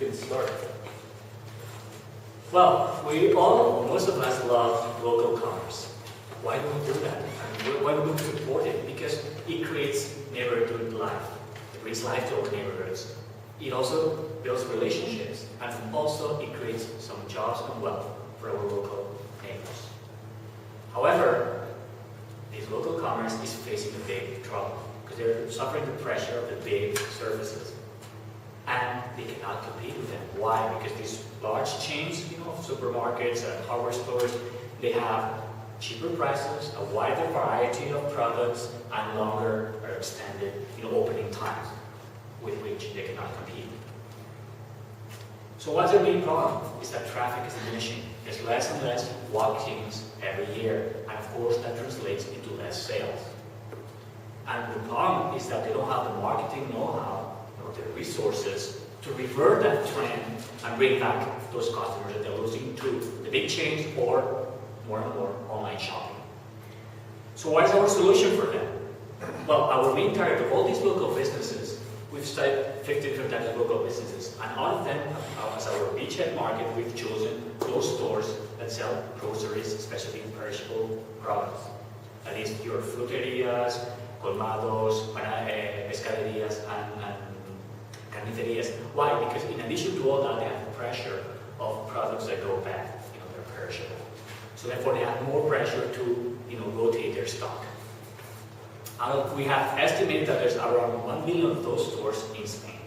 Good start. Well, most of us love local commerce. Why do we do that? And why do we support it? Because it creates neighborhood life. It brings life to our neighborhoods. It also builds relationships, and also it creates some jobs and wealth for our local neighbors. However, this local commerce is facing a big trouble because they're suffering the pressure of the big services, and they cannot compete with them. Why? Because these large chains, supermarkets and hardware stores, they have cheaper prices, a wider variety of products, and longer or extended, opening times, with which they cannot compete. So what's the main problem? Is that traffic is diminishing. There's less and less walk-ins every year, and of course that translates into less sales. And the problem is that they don't have the marketing know-how or the resources to revert that trend and bring back those customers that they're losing to the big chains or more and more online shopping. So what is our solution for them? Well, our main target of all these local businesses, we've studied 50 different types of local businesses, and all of them, as our beachhead market, we've chosen those stores that sell groceries, especially perishable products. That is your fruterias, colmados, pescaderías, and carnicerías. Why? Because in addition to all that, they have the pressure of products that go bad. They're perishable. So therefore, they have more pressure to, rotate their stock. We have estimated that there's around 1 million of those stores in Spain.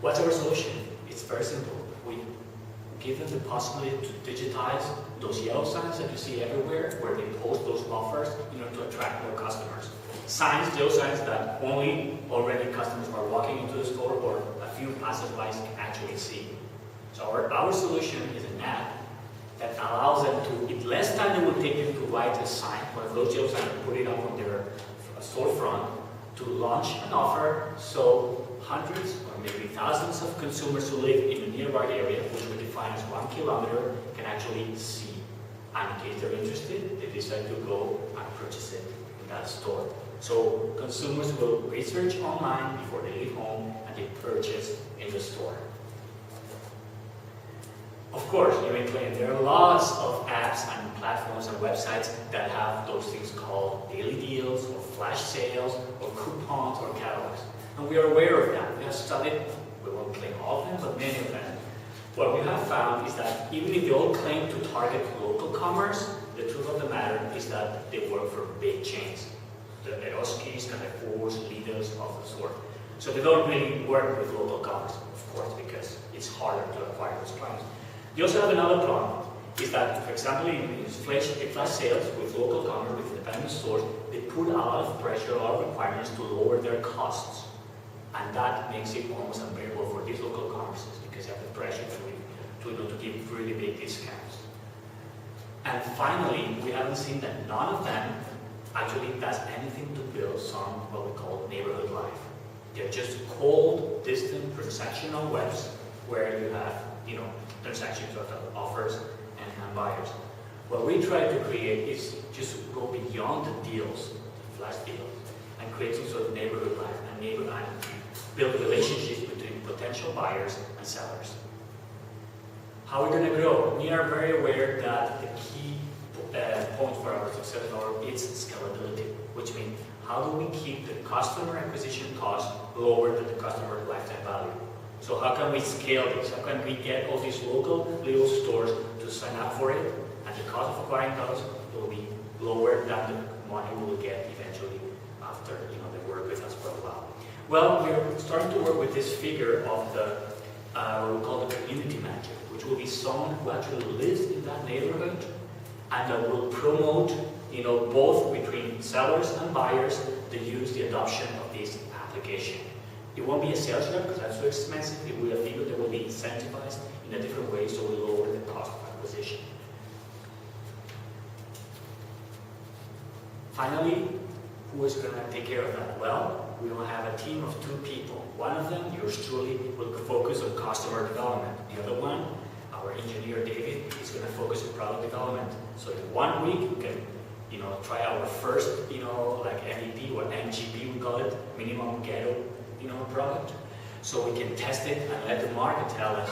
What's our solution? It's very simple. We give them the possibility to digitize those yellow signs that you see everywhere, where they post those offers, to attract more customers. Yellow signs that only already customers are walking into the store or a few passersby can actually see. So our solution is an app that allows them to, in less time it will take them to write a sign, one of those yellow signs, and put it up on their storefront, to launch an offer so hundreds or maybe thousands of consumers who live in a nearby area, which we define as 1 kilometer, can actually see. And in case they're interested, they decide to go and purchase it in that store. So consumers will research online before they leave home and they purchase in the store. Of course, there are lots of apps and platforms and websites that have those things called daily deals or flash sales or coupons or catalogs. And we are aware of that. We have studied, we won't claim all of them, but many of them. What we have found is that even if they all claim to target local commerce, the truth of the matter is that they work for big chains. The Eroskis, Carrefours, Lidls of the sort. So they don't really work with local commerce, of course, because it's harder to acquire those clients. They also have another problem, is that, for example, in flash sales with local commerce, with independent stores, they put a lot of pressure, a lot of requirements to lower their costs. And that makes it almost unbearable for these local commerces because they have the pressure to give really big discounts. And finally, we haven't seen that none of them actually does anything to build some what we call neighborhood life. They're just cold, distant, transactional webs where you have, transactions of offers and buyers. What we try to create is just go beyond the deals, the flash deals, and create some sort of neighborhood life and build relationships between potential buyers and sellers. How are we going to grow? We are very aware that the key point for our success is scalability, which means how do we keep the customer acquisition cost lower than the customer lifetime value? So how can we scale this? How can we get all these local little stores to sign up for it, and the cost of acquiring those will be lower than the money we will get eventually after they work with us for a while. Well, we're starting to work with this figure of the what we call the community manager, which will be someone who actually lives in that neighborhood and that will promote, both between sellers and buyers, the adoption of this application. It won't be a sales rep because that's so expensive. It will be that will be incentivized in a different way, so we lower the cost of acquisition. Finally, who is going to take care of that? Well, we will have a team of 2 people. One of them, yours truly, will focus on customer development. The other one, our engineer David, is going to focus on product development. So in 1 week, we can try our first, like MVP or MGP, we call it, minimum ghetto, product. so we can test it and let the market tell us,